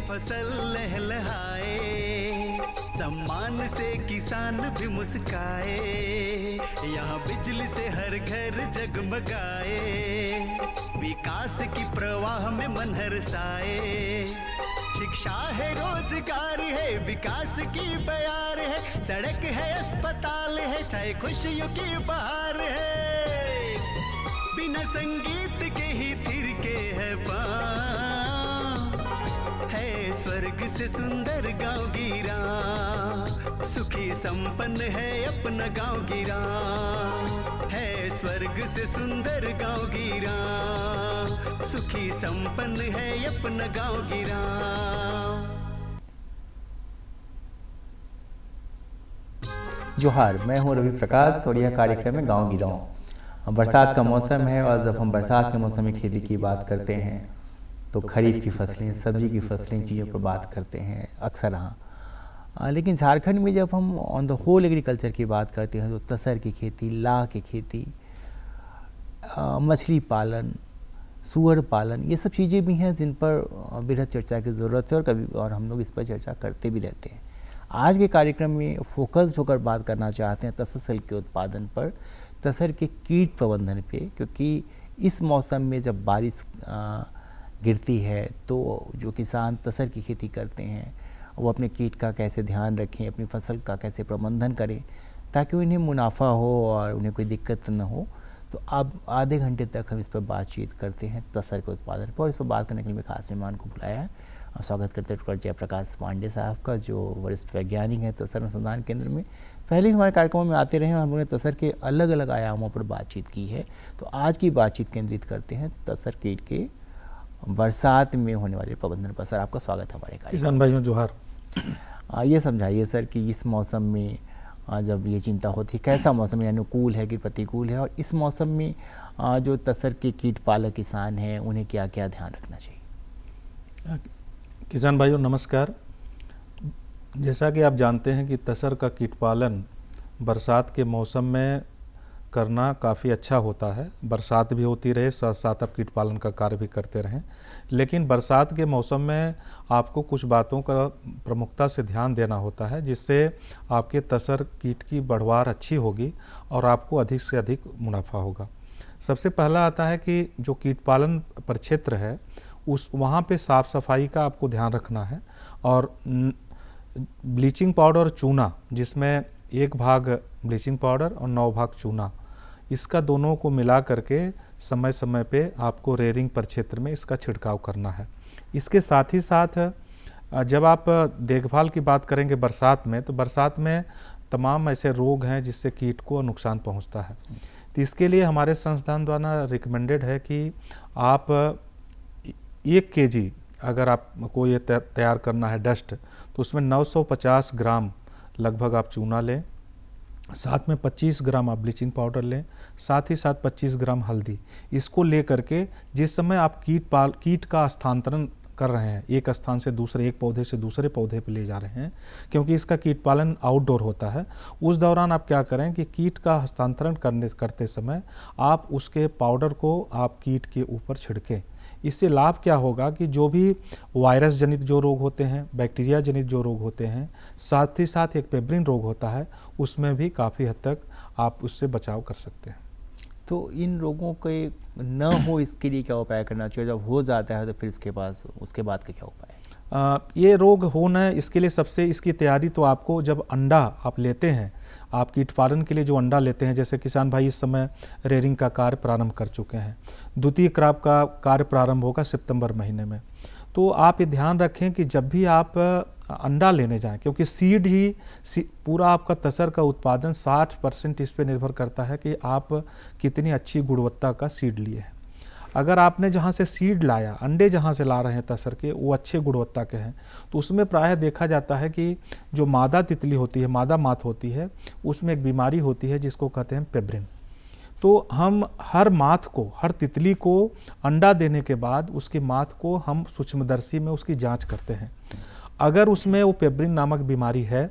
फसल लहलहाए, सम्मान से किसान भी मुस्काए, यहाँ बिजली से हर घर जगमगाए, विकास की प्रवाह में मन हर्षाए। शिक्षा है, रोजगार है, विकास की बयार है, सड़क है, अस्पताल है, चाहे खुशियों की बहार है। बिना संगीत के ही थिरके है पाँव, है स्वर्ग से सुंदर गाँव गिरा, सुखी संपन्न है अपना गाँव गिरा, है स्वर्ग से सुंदर गाँव गिरा, सुखी संपन्न है अपना गाँव गिरा। जोहार, मैं हूं रवि प्रकाश और यह कार्यक्रम है गाँव गिराऊं। बरसात का मौसम है और जब हम बरसात के मौसम में खेती की बात करते हैं तो खरीफ की फसलें, सब्जी की फसलें, चीज़ों पर बात करते हैं अक्सर हाँ। लेकिन झारखंड में जब हम ऑन द होल एग्रीकल्चर की बात करते हैं तो तसर की खेती, लाह की खेती, मछली पालन, सूअर पालन, ये सब चीज़ें भी हैं जिन पर बेहद चर्चा की ज़रूरत है और हम लोग इस पर चर्चा करते भी रहते हैं। आज के कार्यक्रम में फोकस्ड होकर बात करना चाहते हैं तसर के उत्पादन पर, तसर के कीट प्रबंधन पे, क्योंकि इस मौसम में जब बारिश गिरती है तो जो किसान तसर की खेती करते हैं वो अपने कीट का कैसे ध्यान रखें, अपनी फसल का कैसे प्रबंधन करें ताकि उन्हें मुनाफा हो और उन्हें कोई दिक्कत न हो। तो अब आधे घंटे तक हम इस पर बातचीत करते हैं तसर के उत्पादन पर, और इस पर बात करने के लिए खास मेहमान को बुलाया है और स्वागत करते हैं डॉक्टर जयप्रकाश पांडे साहब का, जो वरिष्ठ वैज्ञानिक हैं तसर अनुसंधान केंद्र में। पहले भी हमारे कार्यक्रमों में आते रहे हैं, हम लोगों ने तसर के अलग अलग आयामों पर बातचीत की है। तो आज की बातचीत केंद्रित करते हैं तसर कीट के बरसात में होने वाले प्रबंधन पर। सर, आपका स्वागत है हमारे कार्यक्रम। किसान भाइयों जोहार। ये समझाइए सर कि इस मौसम में जब ये चिंता होती है, कैसा मौसम है, अनुकूल है कि प्रतिकूल है, और इस मौसम में जो तसर के कीट पालक किसान हैं उन्हें क्या क्या ध्यान रखना चाहिए? किसान भाइयों नमस्कार। जैसा कि आप जानते हैं कि तसर का कीट पालन बरसात के मौसम में करना काफ़ी अच्छा होता है। बरसात भी होती रहे, साथ साथ आप कीट पालन का कार्य भी करते रहें। लेकिन बरसात के मौसम में आपको कुछ बातों का प्रमुखता से ध्यान देना होता है, जिससे आपके तसर कीट की बढ़वार अच्छी होगी और आपको अधिक से अधिक मुनाफा होगा। सबसे पहला आता है कि जो कीट पालन प्रक्षेत्र है वहाँ पे साफ़ सफाई का आपको ध्यान रखना है, और ब्लीचिंग पाउडर और चूना, जिसमें 1 भाग ब्लीचिंग पाउडर और 9 भाग चूना, इसका दोनों को मिला करके समय समय पे आपको रेयरिंग प्रक्षेत्र में इसका छिड़काव करना है। इसके साथ ही साथ जब आप देखभाल की बात करेंगे बरसात में, तो बरसात में तमाम ऐसे रोग हैं जिससे कीट को नुकसान पहुंचता है। तो इसके लिए हमारे संस्थान द्वारा रिकमेंडेड है कि आप 1 kg अगर आपको ये तैयार करना है डस्ट, तो उसमें 950 ग्राम लगभग आप चूना लें, साथ में 25 ग्राम आप ब्लीचिंग पाउडर लें, साथ ही साथ 25 ग्राम हल्दी। इसको ले करके जिस समय आप कीट का स्थानांतरण कर रहे हैं, एक स्थान से दूसरे, एक पौधे से दूसरे पौधे पे ले जा रहे हैं, क्योंकि इसका कीट पालन आउटडोर होता है, उस दौरान आप क्या करें कि कीट का हस्तांतरण करते समय आप उसके पाउडर को आप कीट के ऊपर छिड़कें। इससे लाभ क्या होगा कि जो भी वायरस जनित जो रोग होते हैं, बैक्टीरिया जनित जो रोग होते हैं, साथ ही साथ एक पेब्रिन रोग होता है, उसमें भी काफ़ी हद तक आप उससे बचाव कर सकते हैं। तो इन रोगों के न हो इसके लिए क्या उपाय करना चाहिए? जब हो जाता है तो फिर उसके बाद के क्या उपाय? ये रोग हो न, इसके लिए सबसे इसकी तैयारी तो आपको, जब अंडा आप लेते हैं, आप कीट पालन के लिए जो अंडा लेते हैं, जैसे किसान भाई इस समय रेयरिंग का कार्य प्रारंभ कर चुके हैं, द्वितीय क्रॉप का कार्य प्रारंभ होगा सितंबर महीने में। तो आप ये ध्यान रखें कि जब भी आप अंडा लेने जाएं, क्योंकि सीड ही पूरा आपका तसर का उत्पादन 60% इस पर निर्भर करता है कि आप कितनी अच्छी गुणवत्ता का सीड लिए हैं। अगर आपने जहाँ से सीड लाया, अंडे जहाँ से ला रहे हैं तसर के, वो अच्छे गुणवत्ता के हैं, तो उसमें प्रायः देखा जाता है कि जो मादा तितली होती है, मादा माथ होती है, उसमें एक बीमारी होती है जिसको कहते हैं पेब्रिन। तो हम हर माथ को, हर तितली को अंडा देने के बाद उसकी माथ को हम सूक्ष्मदर्शी में उसकी जांच करते हैं। अगर उसमें वो पेब्रिन नामक बीमारी है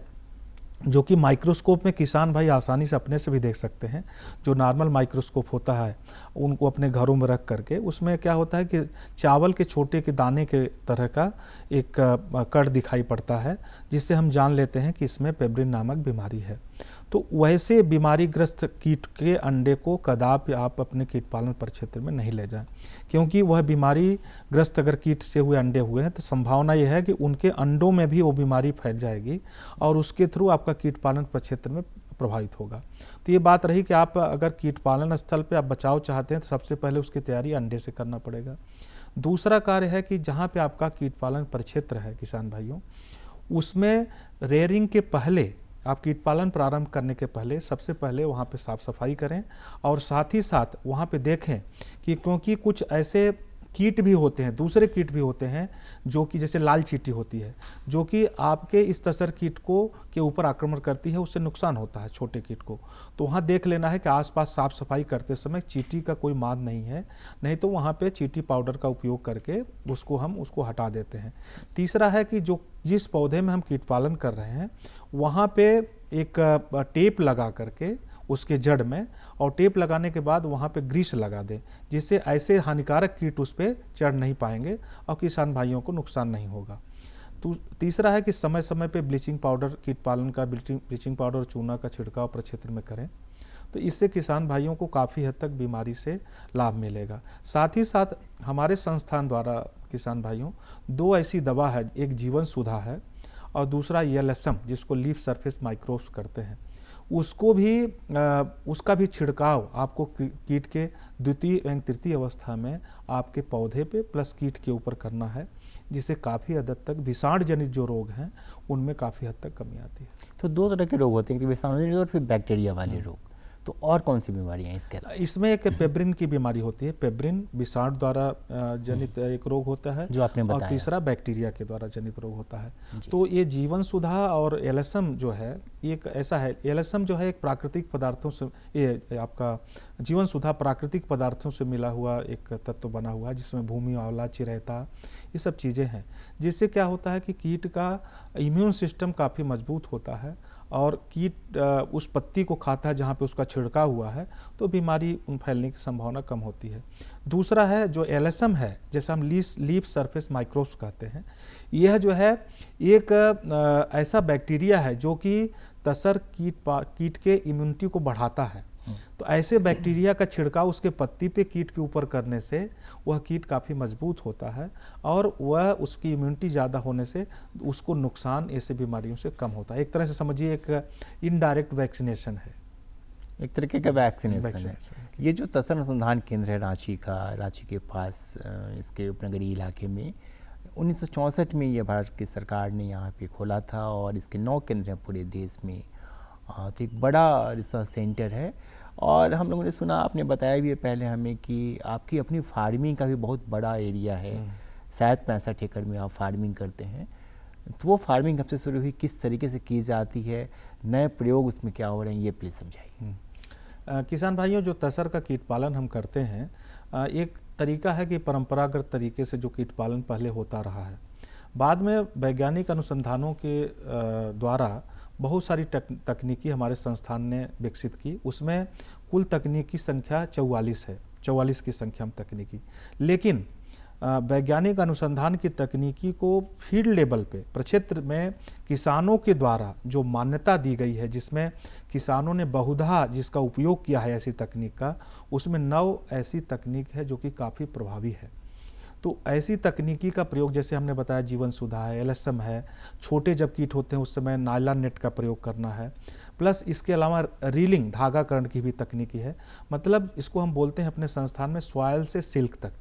जो कि माइक्रोस्कोप में किसान भाई आसानी से अपने से भी देख सकते हैं। जो नॉर्मल माइक्रोस्कोप होता है उनको अपने घरों में रख करके, उसमें क्या होता है कि चावल के छोटे के दाने के तरह का एक कण दिखाई पड़ता है, जिससे हम जान लेते हैं कि इसमें पेब्रिन नामक बीमारी है। तो वैसे बीमारी ग्रस्त कीट के अंडे को कदापि आप अपने कीट पालन परिक्षेत्र में नहीं ले जाएं, क्योंकि वह बीमारी ग्रस्त अगर कीट से हुए अंडे हुए हैं तो संभावना यह है कि उनके अंडों में भी वो बीमारी फैल जाएगी और उसके थ्रू आपका कीट पालन परिक्षेत्र में प्रभावित होगा। तो ये बात रही कि आप अगर कीट पालन स्थल पे आप बचाव चाहते हैं तो सबसे पहले उसकी तैयारी अंडे से करना पड़ेगा। दूसरा कार्य है कि जहाँ पे आपका कीट पालन परिक्षेत्र है किसान भाइयों, उसमें रेयरिंग के पहले, आप कीट पालन प्रारंभ करने के पहले सबसे पहले वहाँ पे साफ़ सफाई करें और साथ ही साथ वहाँ पे देखें कि, क्योंकि कुछ ऐसे कीट भी होते हैं, दूसरे कीट भी होते हैं जो कि जैसे लाल चींटी होती है, जो कि आपके इस तसर कीट को के ऊपर आक्रमण करती है, उससे नुकसान होता है छोटे कीट को। तो वहाँ देख लेना है कि आसपास साफ सफाई करते समय चींटी का कोई माद नहीं है, नहीं तो वहाँ पे चींटी पाउडर का उपयोग करके उसको हटा देते हैं। तीसरा है कि जिस पौधे में हम कीट पालन कर रहे हैं वहाँ पे एक टेप लगा करके उसके जड़ में, और टेप लगाने के बाद वहाँ पे ग्रीस लगा दें, जिससे ऐसे हानिकारक कीट उस पर चढ़ नहीं पाएंगे और किसान भाइयों को नुकसान नहीं होगा। तो तीसरा है कि समय समय पे ब्लीचिंग पाउडर, कीट पालन का ब्लीचिंग पाउडर चूना का छिड़काव प्रक्षेत्र में करें, तो इससे किसान भाइयों को काफ़ी हद तक बीमारी से लाभ मिलेगा। साथ ही साथ हमारे संस्थान द्वारा किसान भाइयों 2 ऐसी दवा है, एक जीवन सुधा है और दूसरा ELSM जिसको लीफ सरफेस माइक्रोब्स करते हैं, उसका भी छिड़काव आपको कीट के द्वितीय एवं तृतीय अवस्था में आपके पौधे पे प्लस कीट के ऊपर करना है, जिससे काफ़ी हद तक विषाणु जनित जो रोग हैं उनमें काफ़ी हद तक कमी आती है। तो 2 तरह के रोग होते हैं, विषाणु जनित और फिर बैक्टीरिया वाले रोग। तो और कौन सी बीमारियां हैं इसके अलावा? इसमें एक पेब्रिन की बीमारी होती है, पेब्रिन विषाणु द्वारा जनित एक रोग होता है जो आपने बताया, और तीसरा बैक्टीरिया के द्वारा जनित रोग होता है। तो ये जीवन सुधा और ELSM जो है एक ऐसा है, ELSM जो है एक प्राकृतिक पदार्थों से, ये आपका जीवन सुधा प्राकृतिक पदार्थों से मिला हुआ एक तत्व बना हुआ है, जिसमें भूमि आंवला, चिरैता, ये सब चीज़ें हैं, जिससे क्या होता है कि कीट का इम्यून सिस्टम काफ़ी मजबूत होता है और कीट उस पत्ती को खाता है जहाँ पे उसका छिड़काव हुआ है, तो बीमारी फैलने की संभावना कम होती है। दूसरा है जो ELSM है, जैसे हम लीफ सरफेस माइक्रोब्स कहते हैं, यह जो है एक ऐसा बैक्टीरिया है जो कि तसर कीट के इम्यूनिटी को बढ़ाता है। तो ऐसे बैक्टीरिया का छिड़काव उसके पत्ती पे कीट के ऊपर करने से वह कीट काफ़ी मजबूत होता है और वह उसकी इम्यूनिटी ज़्यादा होने से उसको नुकसान ऐसे बीमारियों से कम होता है। एक तरह से समझिए एक इनडायरेक्ट वैक्सीनेशन है, एक तरीके का वैक्सीनेशन है। ये जो तसर अनुसंधान केंद्र है रांची के पास, इसके उपनगरीय इलाके में 1964 में ये भारत की सरकार ने यहाँ पे खोला था और इसके 9 केंद्र हैं पूरे देश में। तो एक बड़ा रिसर्च सेंटर है और हम लोगों ने सुना, आपने बताया भी पहले हमें कि आपकी अपनी फार्मिंग का भी बहुत बड़ा एरिया है, शायद 65 एकड़ में आप फार्मिंग करते हैं। तो वो फार्मिंग कब से शुरू हुई, किस तरीके से की जाती है, नए प्रयोग उसमें क्या हो रहे हैं, ये प्लीज़ समझाइए। किसान भाइयों, जो तसर का कीट पालन हम करते हैं, एक तरीका है कि परंपरागत तरीके से जो कीट पालन पहले होता रहा है, बाद में वैज्ञानिक अनुसंधानों के द्वारा बहुत सारी तकनीकी हमारे संस्थान ने विकसित की। उसमें कुल तकनीकी संख्या 44 है, 44 की संख्या में तकनीकी, लेकिन वैज्ञानिक अनुसंधान की तकनीकी को फील्ड लेवल पे प्रक्षेत्र में किसानों के द्वारा जो मान्यता दी गई है, जिसमें किसानों ने बहुधा जिसका उपयोग किया है ऐसी तकनीक का, उसमें 9 ऐसी तकनीक है जो कि काफ़ी प्रभावी है। तो ऐसी तकनीकी का प्रयोग, जैसे हमने बताया जीवन सुधा है, ELSM है, छोटे जब कीट होते हैं उस समय नायलॉन नेट का प्रयोग करना है, प्लस इसके अलावा रीलिंग धागाकरण की भी तकनीकी है। मतलब इसको हम बोलते हैं अपने संस्थान में सॉयल से सिल्क तक।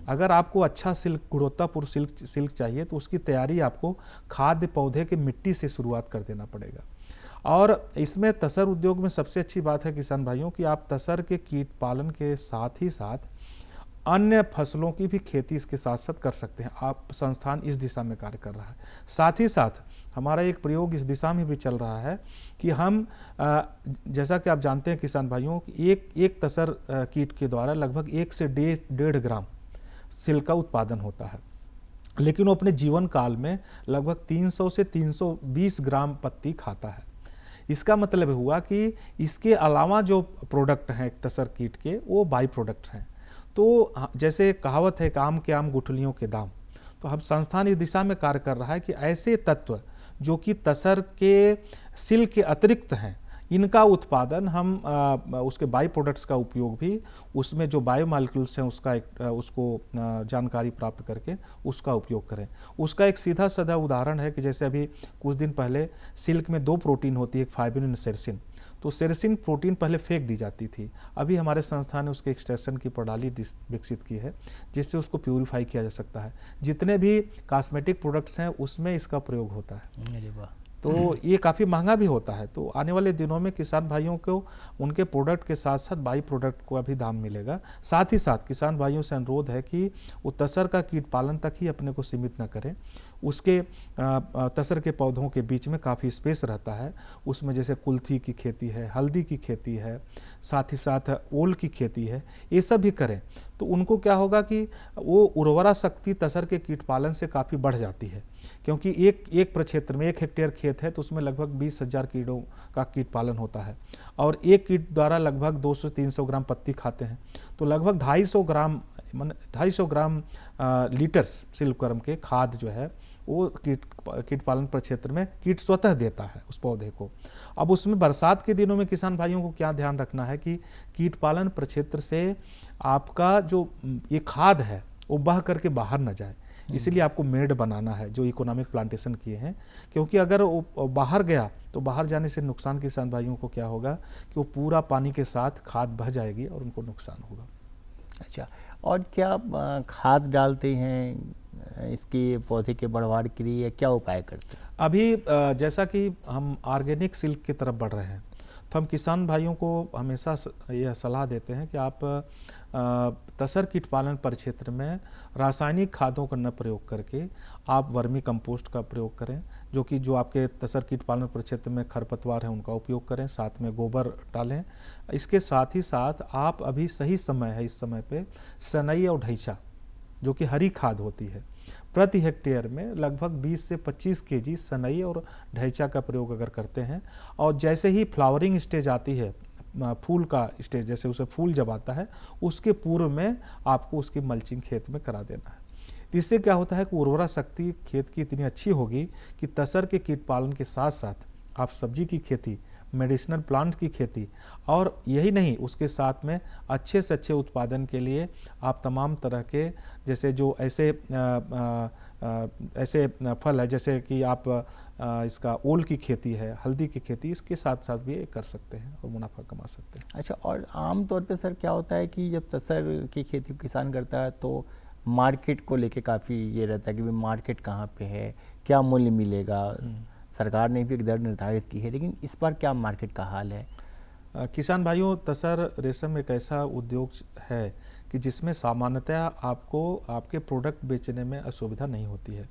अगर आपको अच्छा सिल्क, गुणवत्तापूर्ण सिल्क चाहिए तो उसकी तैयारी आपको खाद्य पौधे के मिट्टी से शुरुआत कर देना पड़ेगा। और इसमें तसर उद्योग में सबसे अच्छी बात है किसान भाइयों कि आप तसर के कीट पालन के साथ ही साथ अन्य फसलों की भी खेती इसके साथ साथ कर सकते हैं। आप संस्थान इस दिशा में कार्य कर रहा है। साथ ही साथ हमारा एक प्रयोग इस दिशा में भी चल रहा है कि हम जैसा कि आप जानते हैं किसान भाइयों, एक तसर कीट के द्वारा लगभग 1 से 1.5 ग्राम सिल्क का उत्पादन होता है, लेकिन वो अपने जीवन काल में लगभग 300 से 320 ग्राम पत्ती खाता है। इसका मतलब हुआ कि इसके अलावा जो प्रोडक्ट हैं तसर कीट के वो बाई प्रोडक्ट्स हैं। तो जैसे कहावत है कि आम के आम गुठलियों के दाम, तो हम संस्थान इस दिशा में कार्य कर रहा है कि ऐसे तत्व जो कि तसर के सिल्क के अतिरिक्त हैं, इनका उत्पादन हम उसके बाई प्रोडक्ट्स का उपयोग भी उसमें जो बायोमॉलिक्यूल्स हैं उसको जानकारी प्राप्त करके उसका उपयोग करें। उसका एक सीधा साधा उदाहरण है कि जैसे अभी कुछ दिन पहले सिल्क में 2 प्रोटीन होती है, एक फाइब्रिन और सेरसिन। तो सेरसिन प्रोटीन पहले फेंक दी जाती थी, अभी हमारे संस्थान ने उसके एक्सट्रैक्शन की प्रणाली विकसित की है जिससे उसको प्यूरिफाई किया जा सकता है। जितने भी कॉस्मेटिक प्रोडक्ट्स हैं उसमें इसका प्रयोग होता है। अरे वाह। तो ये काफ़ी महंगा भी होता है। तो आने वाले दिनों में किसान भाइयों को उनके प्रोडक्ट के साथ साथ बाई प्रोडक्ट का भी दाम मिलेगा। साथ ही साथ किसान भाइयों से अनुरोध है कि वो तसर का कीट पालन तक ही अपने को सीमित न करें। उसके तसर के पौधों के बीच में काफ़ी स्पेस रहता है, उसमें जैसे कुल्थी की खेती है, हल्दी की खेती है, साथ ही साथ ओल की खेती है, ये सब भी करें तो उनको क्या होगा कि वो उर्वरा शक्ति तसर के कीट पालन से काफ़ी बढ़ जाती है। क्योंकि एक प्रक्षेत्र में 1 हेक्टेयर खेत है तो उसमें लगभग 20,000 कीड़ों का कीट पालन होता है और एक कीट द्वारा लगभग 200-300 ग्राम पत्ती खाते हैं। तो लगभग 250 ग्राम लीटर्स सिल्कवर्म के खाद जो है वो कीट पालन प्रक्षेत्र में कीट स्वतः देता है उस पौधे को। अब उसमें बरसात के दिनों में किसान भाइयों को क्या ध्यान रखना है कि कीट पालन प्रक्षेत्र से आपका जो ये खाद है वो बह करके बाहर न जाए, इसलिए आपको मेड बनाना है जो इकोनॉमिक प्लांटेशन किए हैं। क्योंकि अगर वो बाहर गया तो बाहर जाने से नुकसान किसान भाइयों को क्या होगा कि वो पूरा पानी के साथ खाद बह जाएगी और उनको नुकसान होगा। अच्छा, और क्या खाद डालते हैं इसके पौधे के बढ़वार के लिए, क्या उपाय करते हैं? अभी जैसा कि हम ऑर्गेनिक सिल्क की तरफ बढ़ रहे हैं तो हम किसान भाइयों को हमेशा यह सलाह देते हैं कि आप तसर कीट पालन परिक्षेत्र में रासायनिक खादों का न प्रयोग करके आप वर्मी कंपोस्ट का प्रयोग करें, जो आपके तसर कीट पालन परिक्षेत्र में खरपतवार है उनका उपयोग करें, साथ में गोबर डालें। इसके साथ ही साथ आप अभी सही समय है इस समय पे सनई और ढैंचा जो कि हरी खाद होती है, प्रति हेक्टेयर में लगभग 20 से 25 केजी सनई और ढैंचा का प्रयोग अगर करते हैं और जैसे ही फ्लावरिंग स्टेज आती है, फूल का स्टेज, जैसे उसे फूल जब आता है उसके पूर्व में आपको उसकी मल्चिंग खेत में करा देना है। तो इससे क्या होता है कि उर्वरा शक्ति खेत की इतनी अच्छी होगी कि तसर के कीट पालन के साथ साथ आप सब्जी की खेती, मेडिसिनल प्लांट की खेती और यही नहीं उसके साथ में अच्छे से अच्छे उत्पादन के लिए आप तमाम तरह के जैसे जो ऐसे फल है जैसे कि आप इसका ओल की खेती है, हल्दी की खेती, इसके साथ साथ भी कर सकते हैं और मुनाफा कमा सकते हैं। अच्छा, और आम तौर पे सर क्या होता है कि जब तसर की खेती किसान करता है तो मार्केट को लेके काफ़ी ये रहता है कि मार्केट कहाँ पे है, क्या मूल्य मिलेगा। सरकार ने भी एक दर निर्धारित की है, लेकिन इस बार क्या मार्केट का हाल है? किसान भाइयों, तसर रेशम एक ऐसा उद्योग है कि जिसमें सामान्यतः आपको आपके प्रोडक्ट बेचने में असुविधा नहीं होती है,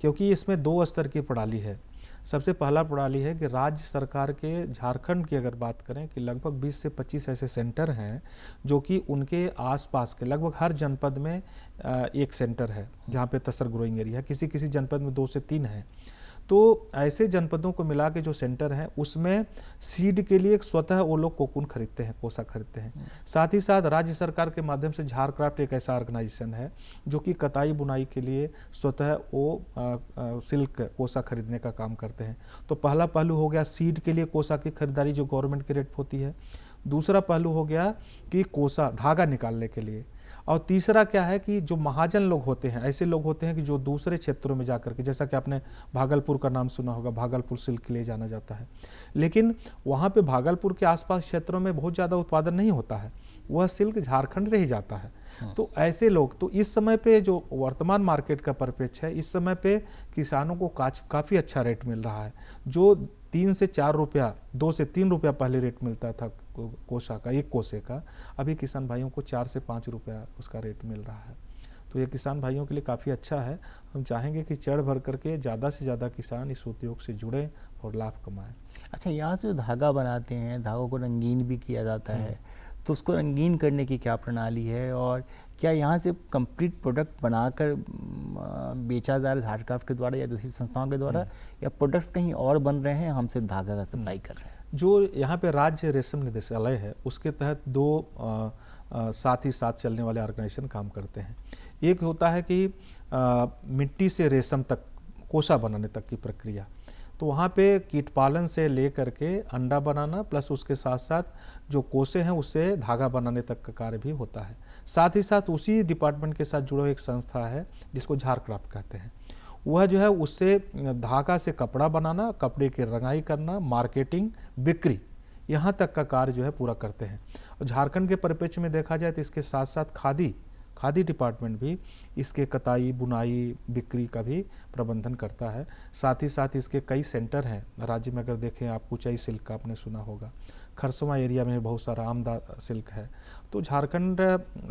क्योंकि इसमें 2 स्तर की प्रणाली है। सबसे पहला प्रणाली है कि राज्य सरकार के झारखंड की अगर बात करें कि लगभग 20 से 25 ऐसे सेंटर हैं जो कि उनके आसपास के लगभग हर जनपद में एक सेंटर है जहाँ पे तसर ग्रोइंग एरिया है, किसी किसी जनपद में 2 से 3 हैं। तो ऐसे जनपदों को मिला के जो सेंटर हैं उसमें सीड के लिए स्वतः वो लोग कोकून खरीदते हैं, कोसा खरीदते हैं। साथ ही साथ राज्य सरकार के माध्यम से झारक्राफ्ट एक ऐसा ऑर्गेनाइजेशन है जो कि कताई बुनाई के लिए स्वतः वो सिल्क कोसा खरीदने का काम करते हैं। तो पहला पहलू हो गया सीड के लिए कोसा की खरीदारी जो गवर्नमेंट के रेट होती है। दूसरा पहलू हो गया कि कोसा धागा निकालने के लिए। और तीसरा क्या है कि जो महाजन लोग होते हैं, ऐसे लोग होते हैं कि जो दूसरे क्षेत्रों में जाकर के, जैसा कि आपने भागलपुर का नाम सुना होगा, भागलपुर सिल्क के लिए जाना जाता है, लेकिन वहाँ पे भागलपुर के आसपास क्षेत्रों में बहुत ज़्यादा उत्पादन नहीं होता है, वह सिल्क झारखंड से ही जाता है। तो ऐसे लोग, तो इस समय पे जो वर्तमान मार्केट का परिप्रेक्ष्य है, इस समय पे किसानों को काफ़ी अच्छा रेट मिल रहा है। जो 3 से 4 रुपया, 2 से 3 रुपया पहले रेट मिलता था कोसा का, एक कोसे का, अभी किसान भाइयों को 4 से 5 रुपया उसका रेट मिल रहा है। तो ये किसान भाइयों के लिए काफ़ी अच्छा है। हम चाहेंगे कि चढ़ भर करके ज़्यादा से ज़्यादा किसान इस उद्योग से जुड़ें और लाभ कमाएं। अच्छा, यहाँ से जो धागा बनाते हैं, धागों को रंगीन भी किया जाता है, तो उसको रंगीन करने की क्या प्रणाली है, और क्या यहाँ से कंप्लीट प्रोडक्ट बनाकर बेचा जा रहा है झारक्राफ्ट के द्वारा या दूसरी संस्थाओं के द्वारा, या प्रोडक्ट्स कहीं और बन रहे हैं, हम सिर्फ धागा का सप्लाई कर रहे हैं? जो यहाँ पे राज्य रेशम निदेशालय है उसके तहत दो साथ ही साथ चलने वाले ऑर्गेनाइजेशन काम करते हैं। एक होता है कि मिट्टी से रेशम तक कोसा बनाने तक की प्रक्रिया, तो वहाँ पे कीट पालन से ले करके अंडा बनाना प्लस उसके साथ साथ जो कोसे हैं उससे धागा बनाने तक का कार्य भी होता है। साथ ही साथ उसी डिपार्टमेंट के साथ जुड़ा एक संस्था है जिसको झारक्राफ्ट कहते हैं, वह जो है उससे धागा से कपड़ा बनाना, कपड़े की रंगाई करना, मार्केटिंग, बिक्री, यहाँ तक का कार्य जो है पूरा करते हैं। और झारखंड के परिप्रेक्ष्य में देखा जाए तो इसके साथ साथ खादी डिपार्टमेंट भी इसके कताई, बुनाई, बिक्री का भी प्रबंधन करता है। साथ ही साथ इसके कई सेंटर हैं राज्य में। अगर देखें आप, कुचाई सिल्क का आपने सुना होगा, खरसवां एरिया में बहुत सारा आमदा सिल्क है। तो झारखंड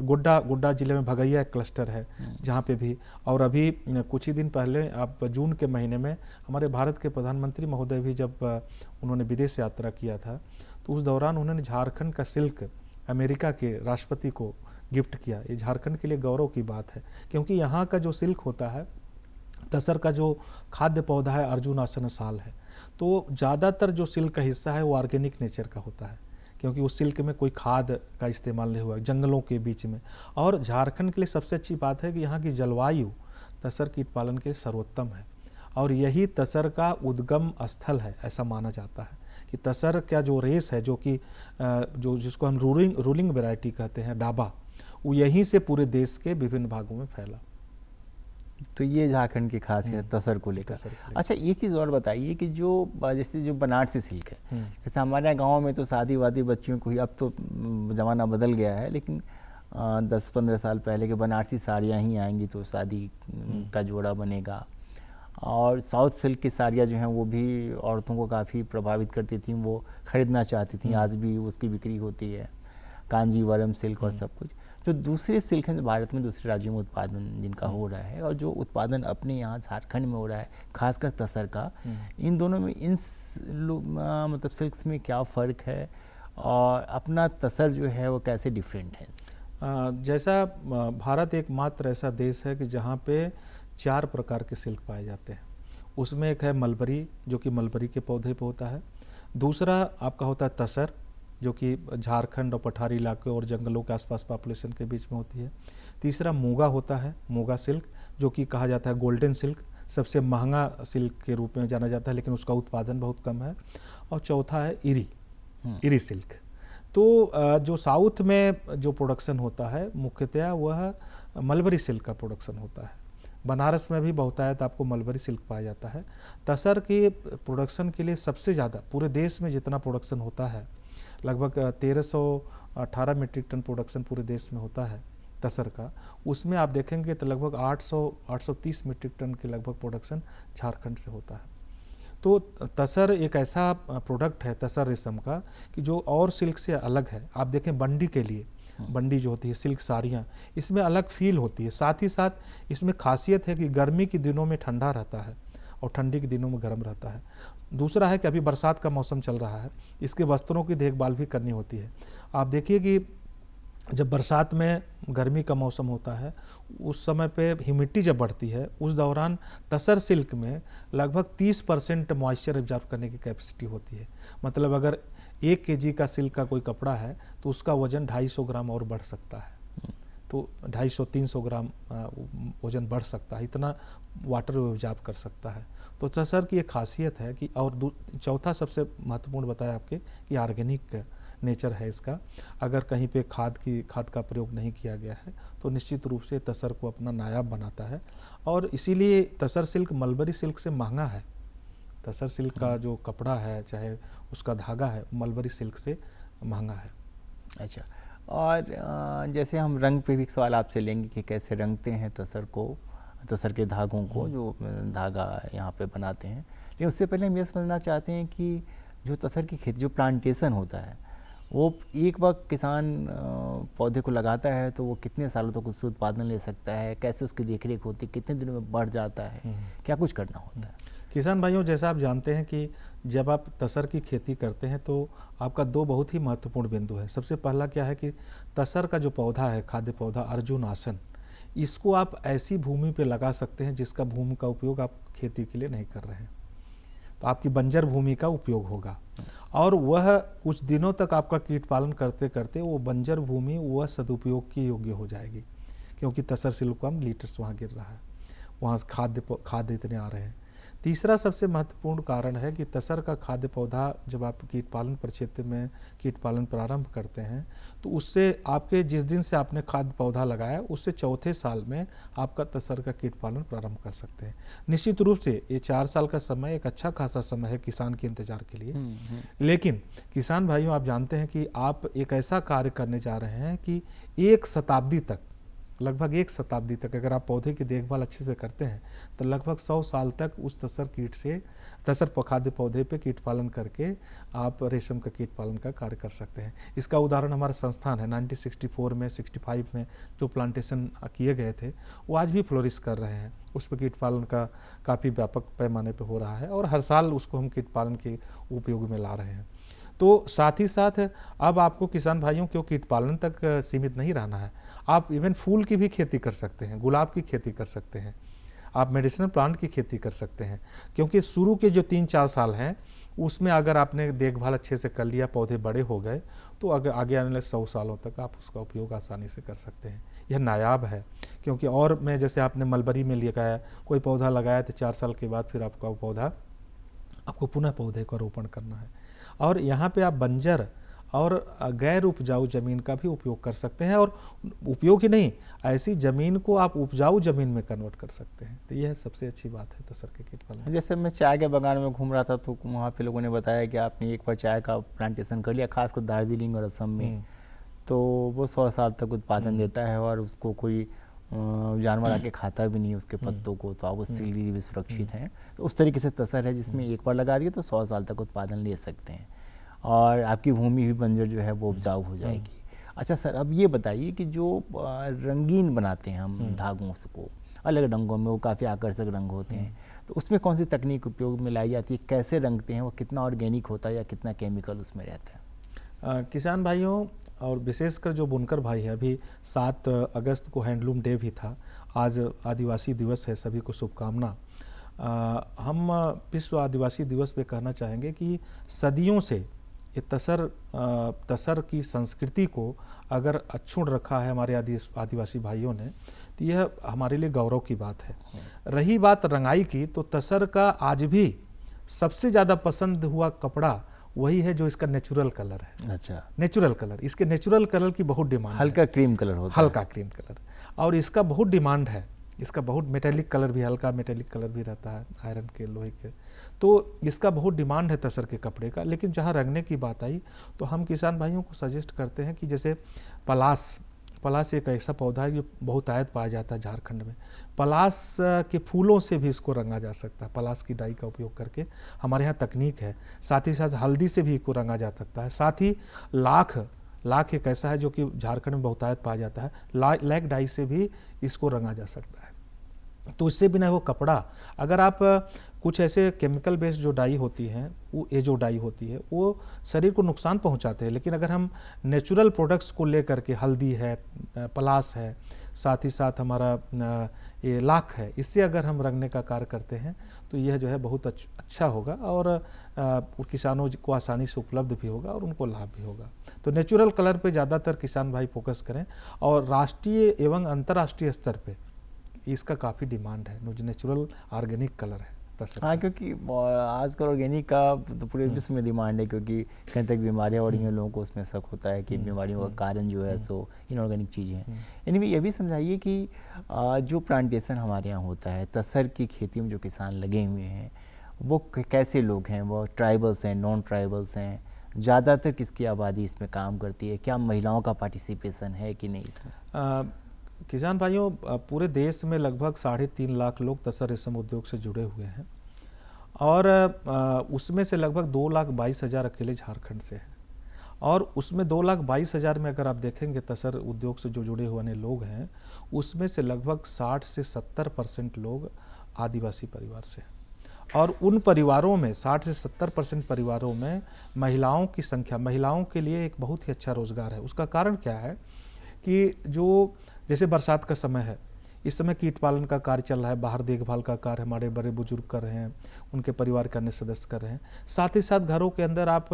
गोड्डा जिले में भगैया एक क्लस्टर है जहाँ पे भी, और अभी कुछ ही दिन पहले आप जून के महीने में हमारे भारत के प्रधानमंत्री महोदय भी जब उन्होंने विदेश यात्रा किया था तो उस दौरान उन्होंने झारखंड का सिल्क अमेरिका के राष्ट्रपति को गिफ्ट किया। ये झारखंड के लिए गौरव की बात है, क्योंकि यहाँ का जो सिल्क होता है, तसर का जो खाद्य पौधा है अर्जुनासन साल है, तो ज़्यादातर जो सिल्क का हिस्सा है वो ऑर्गेनिक नेचर का होता है, क्योंकि उस सिल्क में कोई खाद का इस्तेमाल नहीं हुआ, जंगलों के बीच में। और झारखंड के लिए सबसे अच्छी बात है कि यहाँ की जलवायु तसर कीट पालन के लिए सर्वोत्तम है, और यही तसर का उद्गम स्थल है, ऐसा माना जाता है कि तसर का जो रेस है, जो कि जिसको हम रूलिंग वैरायटी कहते हैं, डाबा, वो यहीं से पूरे देश के विभिन्न भागों में फैला। तो ये झारखंड की खासियत तसर को लेकर। अच्छा, एक चीज़ और बताइए कि जैसे जो बनारसी सिल्क है, जैसे हमारे यहाँ गाँव में तो शादी वादी बच्चियों को ही, अब तो ज़माना बदल गया है, लेकिन 10-15 साल पहले के बनारसी साड़ियाँ ही आएंगी तो शादी का जोड़ा बनेगा। और साउथ सिल्क की साड़ियाँ जो हैं वो भी औरतों को काफ़ी प्रभावित करती थी, वो ख़रीदना चाहती थी, आज भी उसकी बिक्री होती है। कांजीवरम सिल्क और सब कुछ जो दूसरे सिल्क हैं, जो भारत में दूसरे राज्यों में उत्पादन जिनका हो रहा है, और जो उत्पादन अपने यहाँ झारखंड में हो रहा है, खासकर तसर का, इन दोनों में मतलब सिल्क्स में क्या फ़र्क है, और अपना तसर जो है वो कैसे डिफरेंट है? जैसा भारत एकमात्र ऐसा देश है कि जहाँ पे 4 प्रकार के सिल्क पाए जाते हैं। उसमें एक है मलबरी, जो कि मलबरी के पौधे पे होता है। दूसरा आपका होता है तसर, जो कि झारखंड और पठारी इलाके और जंगलों के आसपास पॉपुलेशन के बीच में होती है। तीसरा मूंगा होता है, मूंगा सिल्क, जो कि कहा जाता है गोल्डन सिल्क, सबसे महंगा सिल्क के रूप में जाना जाता है, लेकिन उसका उत्पादन बहुत कम है। और चौथा है इरी सिल्क। तो जो साउथ में जो प्रोडक्शन होता है मुख्यतया वह मलबरी सिल्क का प्रोडक्शन होता है। बनारस में भी बहुतायत आपको मलबरी सिल्क पाया जाता है। तसर की प्रोडक्शन के लिए सबसे ज़्यादा पूरे देश में जितना प्रोडक्शन होता है, लगभग 1318 मीट्रिक टन प्रोडक्शन पूरे देश में होता है तसर का। उसमें आप देखेंगे तो लगभग 830 मीट्रिक टन के लगभग प्रोडक्शन झारखंड से होता है। तो तसर एक ऐसा प्रोडक्ट है तसर रेशम का कि जो और सिल्क से अलग है। आप देखें बंडी के लिए, बंडी जो होती है सिल्क साड़ियाँ, इसमें अलग फील होती है। साथ ही साथ इसमें खासियत है कि गर्मी के दिनों में ठंडा रहता है और ठंडी के दिनों में गर्म रहता है। दूसरा है कि अभी बरसात का मौसम चल रहा है, इसके वस्त्रों की देखभाल भी करनी होती है। आप देखिए कि जब बरसात में गर्मी का मौसम होता है, उस समय पे ह्यूमिडिटी जब बढ़ती है, उस दौरान तसर सिल्क में लगभग 30% मॉइस्चर एब्जॉर्ब करने की कैपेसिटी होती है। मतलब अगर 1 kg का सिल्क का कोई कपड़ा है तो उसका वजन 250 ग्राम और बढ़ सकता है। तो 250-300 ग्राम वजन बढ़ सकता है, इतना वाटर एब्जॉर्ब कर सकता है। तो तसर की एक खासियत है कि, और चौथा सबसे महत्वपूर्ण बताया आपके कि ऑर्गेनिक नेचर है इसका। अगर कहीं पे खाद का प्रयोग नहीं किया गया है तो निश्चित रूप से तसर को अपना नायाब बनाता है, और इसीलिए तसर सिल्क मलबरी सिल्क से महंगा है। तसर सिल्क का जो कपड़ा है, चाहे उसका धागा है, मलबरी सिल्क से महंगा है। अच्छा, और जैसे हम रंग पे भी एक सवाल आपसे लेंगे कि कैसे रंगते हैं तसर के धागों को, जो धागा यहाँ पे बनाते हैं। लेकिन उससे पहले हम ये समझना चाहते हैं कि जो तसर की खेती, जो प्लांटेशन होता है, वो एक बार किसान पौधे को लगाता है तो वो कितने सालों तक उससे उत्पादन ले सकता है, कैसे उसकी देखरेख होती है, कितने दिनों में बढ़ जाता है, क्या कुछ करना होता है? किसान भाइयों, जैसा आप जानते हैं कि जब आप तसर की खेती करते हैं तो आपका दो बहुत ही महत्वपूर्ण बिंदु है। सबसे पहला क्या है कि तसर का जो पौधा है, खाद्य पौधा अर्जुन आसन, इसको आप ऐसी भूमि पे लगा सकते हैं जिसका भूमि का उपयोग आप खेती के लिए नहीं कर रहे हैं, तो आपकी बंजर भूमि का उपयोग होगा और वह कुछ दिनों तक आपका कीट पालन करते करते वो बंजर भूमि वह सदुपयोग की योग्य हो जाएगी, क्योंकि तसर सिलिकॉन लीटर्स वहाँ गिर रहा है, वहाँ खाद्य इतने आ रहे हैं। तीसरा सबसे महत्वपूर्ण कारण है कि तसर का खाद्य पौधा जब आप कीट पालन प्रक्षेत्र में कीट पालन प्रारंभ करते हैं तो उससे आपके जिस दिन से आपने खाद्य पौधा लगाया उससे चौथे साल में आपका तसर का कीट पालन प्रारंभ कर सकते हैं। निश्चित रूप से ये 4 साल का समय एक अच्छा खासा समय है किसान के इंतजार के लिए। लेकिन किसान भाइयों, आप जानते हैं कि आप एक ऐसा कार्य करने जा रहे हैं कि 1 शताब्दी तक, लगभग 1 शताब्दी तक अगर आप पौधे की देखभाल अच्छे से करते हैं तो लगभग 100 साल तक उस तसर खाद्य पौधे पे कीट पालन करके आप रेशम का कीट पालन का कार्य कर सकते हैं। इसका उदाहरण हमारा संस्थान है। 1964 में 65 में जो प्लांटेशन किए गए थे वो आज भी फ्लोरिश कर रहे हैं। उस पर कीट पालन का काफ़ी व्यापक पैमाने पर हो रहा है और हर साल उसको हम कीट पालन के उपयोग में ला रहे हैं। तो साथ ही साथ अब आपको किसान भाइयों को कीट पालन तक सीमित नहीं रहना है, आप इवन फूल की भी खेती कर सकते हैं, गुलाब की खेती कर सकते हैं, आप मेडिसिनल प्लांट की खेती कर सकते हैं, क्योंकि शुरू के जो 3-4 साल हैं उसमें अगर आपने देखभाल अच्छे से कर लिया, पौधे बड़े हो गए, तो अगर आगे आने वाले 100 सालों तक आप उसका उपयोग आसानी से कर सकते हैं। यह नायाब है, क्योंकि और में जैसे आपने मलबरी में लगाया, कोई पौधा लगाया तो 4 साल के बाद फिर आपका वो पौधा आपको पुनः पौधे का रोपण करना है। और यहाँ पे आप बंजर और गैर उपजाऊ ज़मीन का भी उपयोग कर सकते हैं, और उपयोग ही नहीं, ऐसी ज़मीन को आप उपजाऊ ज़मीन में कन्वर्ट कर सकते हैं। तो यह सबसे अच्छी बात है तसर के कीट पालन। जैसे मैं चाय के बागान में घूम रहा था तो वहाँ पे लोगों ने बताया कि आपने एक बार चाय का प्लांटेशन कर लिया, खासकर दार्जिलिंग और असम में, तो वो 100 साल तक उत्पादन देता है और उसको कोई जानवर आके खाता भी नहीं है उसके पत्तों को, तो आप उससे लिए भी सुरक्षित हैं। तो उस तरीके से तसर है जिसमें एक बार लगा दिए तो 100 साल तक उत्पादन ले सकते हैं और आपकी भूमि भी बंजर जो है वो उपजाऊ हो जाएगी। अच्छा सर, अब ये बताइए कि जो रंगीन बनाते हैं हम धागों को अलग रंगों में, वो काफ़ी आकर्षक रंग होते हैं, तो उसमें कौन सी तकनीक उपयोग में लाई जाती है, कैसे रंगते हैं, वो कितना ऑर्गेनिक होता है या कितना केमिकल उसमें रहता है? किसान भाइयों और विशेषकर जो बुनकर भाई हैं, अभी 7 अगस्त को हैंडलूम डे भी था, आज आदिवासी दिवस है, सभी को शुभकामना। हम विश्व आदिवासी दिवस पे कहना चाहेंगे कि सदियों से ये तसर की संस्कृति को अगर अक्षुण्ण रखा है हमारे आदिवासी भाइयों ने, तो यह हमारे लिए गौरव की बात है। रही बात रंगाई की, तो तसर का आज भी सबसे ज़्यादा पसंद हुआ कपड़ा वही है जो इसका नेचुरल कलर है। अच्छा, नेचुरल कलर, इसके नेचुरल कलर की बहुत डिमांड, हल्का क्रीम कलर होता है, हल्का क्रीम कलर, और इसका बहुत डिमांड है। इसका बहुत मेटेलिक कलर भी, हल्का मेटेलिक कलर भी रहता है आयरन के, लोहे के, तो इसका बहुत डिमांड है तसर के कपड़े का। लेकिन जहाँ रंगने की बात आई तो हम किसान भाइयों को सजेस्ट करते हैं कि जैसे पलास एक ऐसा पौधा है जो बहुत आयत पाया जाता है झारखंड में, पलास के फूलों से भी इसको रंगा जा सकता है, पलास की डाई का उपयोग करके हमारे यहाँ तकनीक है। साथ ही साथ हल्दी से भी इसको रंगा जा सकता है। साथ ही लाख एक ऐसा है जो कि झारखंड में बहुतायत पाया जाता है, लैक डाई से भी इसको रंगा जा सकता है। तो इससे बिना वो कपड़ा, अगर आप कुछ ऐसे केमिकल बेस्ड जो डाई होती हैं, वो जो डाई होती है वो शरीर को नुकसान पहुंचाते हैं, लेकिन अगर हम नेचुरल प्रोडक्ट्स को लेकर के, हल्दी है, पलास है, साथ ही साथ हमारा ये लाख है, इससे अगर हम रंगने का कार्य करते हैं तो यह जो है बहुत अच्छा होगा और किसानों को आसानी से उपलब्ध भी होगा और उनको लाभ भी होगा। तो नेचुरल कलर पे ज़्यादातर किसान भाई फोकस करें, और राष्ट्रीय एवं अंतर्राष्ट्रीय स्तर पे इसका काफ़ी डिमांड है, जो नेचुरल ऑर्गेनिक कलर है तसर। हाँ, क्योंकि आजकल ऑर्गेनिक का तो पूरे विश्व में डिमांड है, क्योंकि कहीं तक बीमारियाँ हो रही हैं, लोगों को उसमें शक होता है कि बीमारियों का कारण जो है सो इनऑर्गेनिक चीज़ें हैं। एनीवे, ये भी समझाइए कि जो प्लांटेशन हमारे यहाँ होता है, तसर की खेती में जो किसान लगे हुए हैं वो कैसे लोग हैं, वो ट्राइबल्स हैं, नॉन ट्राइबल्स हैं, ज़्यादातर किसकी आबादी इसमें काम करती है, क्या महिलाओं का पार्टिसिपेशन है कि नहीं इसमें? किसान भाइयों, पूरे देश में लगभग 3.5 लाख लोग तसर रेशम उद्योग से जुड़े हुए हैं, और उसमें से लगभग 2,22,000 अकेले झारखंड से हैं, और उसमें 2,22,000 में अगर आप देखेंगे तसर उद्योग से जो जुड़े हुए लोग हैं, उसमें से लगभग 60 से 70% लोग आदिवासी परिवार से हैं। और उन परिवारों में 60 से 70% परिवारों में महिलाओं की संख्या, महिलाओं के लिए एक बहुत ही अच्छा रोज़गार है। उसका कारण क्या है कि जो जैसे बरसात का समय है, इस समय कीट पालन का कार्य चल रहा है, बाहर देखभाल का कार्य हमारे बड़े बुजुर्ग कर रहे हैं, उनके परिवार के अन्य सदस्य कर रहे हैं। साथ ही साथ घरों के अंदर आप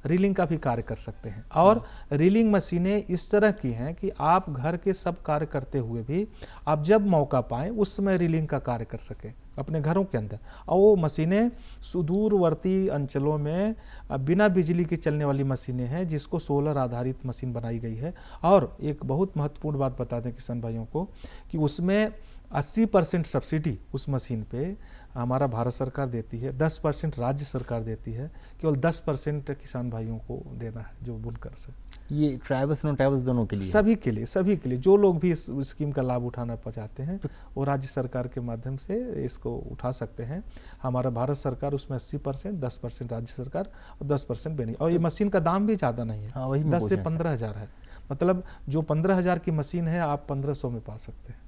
रीलिंग का भी कार्य कर सकते हैं। और रीलिंग मशीनें इस तरह की हैं कि आप घर के सब कार्य करते हुए भी आप जब मौका पाएं उस समय रीलिंग का कार्य कर सकें अपने घरों के अंदर। और वो मशीनें सुदूरवर्ती अंचलों में बिना बिजली के चलने वाली मशीनें हैं, जिसको सोलर आधारित मशीन बनाई गई है। और एक बहुत महत्वपूर्ण बात बता दें किसान भाइयों को कि उसमें 80% सब्सिडी उस मशीन पे हमारा भारत सरकार देती है, 10% राज्य सरकार देती है, केवल 10% किसान भाइयों को देना है जो बुनकर से। ये ट्राइबल्स नॉन ट्राइबल्स दोनों के लिए? सभी के लिए, सभी के लिए। जो लोग भी इस स्कीम का लाभ उठाना चाहते हैं वो राज्य सरकार के माध्यम से इसको उठा सकते हैं। हमारा भारत सरकार उसमें 80%, 10% राज्य सरकार और 10% बेनिफिट। और ये मशीन का दाम भी ज़्यादा नहीं है, हाँ, वही 10 से 15,000 है। मतलब जो 15,000 की मशीन है आप 1500 में पा सकते हैं।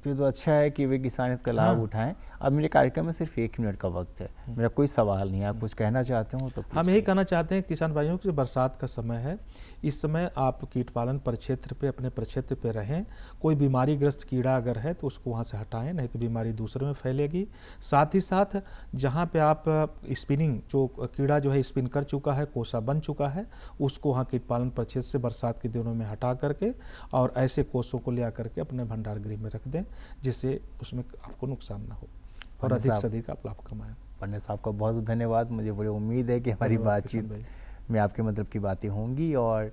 तो अच्छा है कि वे किसान इसका लाभ हाँ। उठाएं। अब मेरे कार्यक्रम में सिर्फ 1 मिनट का वक्त है, मेरा कोई सवाल नहीं है, आप कुछ कहना चाहते हो तो please हम यही कहिए। कहना चाहते हैं किसान भाइयों को, बरसात का समय है, इस समय आप कीट पालन परिक्षेत्र पे, अपने परिक्षेत्र पे रहें। कोई बीमारी ग्रस्त कीड़ा अगर है तो उसको वहाँ से हटाएं, नहीं तो बीमारी दूसरे में फैलेगी। साथ ही साथ जहाँ पे आप स्पिनिंग, जो कीड़ा जो है स्पिन कर चुका है, कोसा बन चुका है, उसको वहाँ कीट पालन परिक्षेत्र से बरसात के दिनों में हटा करके और ऐसे कोसों को ले आकर के अपने भंडार गृह में रख दें, जिससे उसमें आपको नुकसान ना हो और अधिक से अधिक आप लाभ कमाएं। पंडित साहब का बहुत बहुत धन्यवाद। मुझे बड़ी उम्मीद है कि हमारी धन्यवाद बातचीत किशन भाई। में आपके मतलब की बातें होंगी और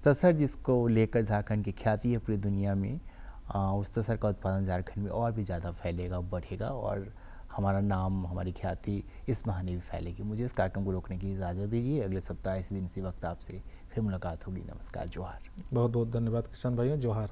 तसर जिसको लेकर झारखंड की ख्याति है पूरी दुनिया में, उस तसर का उत्पादन झारखंड में और भी ज़्यादा फैलेगा, बढ़ेगा और हमारा नाम, हमारी ख्याति इस बहाने भी फैलेगी। मुझे इस कार्यक्रम को रोकने की इजाज़त दीजिए। अगले सप्ताह इसी दिन इसी वक्त आपसे फिर मुलाकात होगी। नमस्कार, जोहार। बहुत बहुत धन्यवाद किसान भाइयों, जोहार।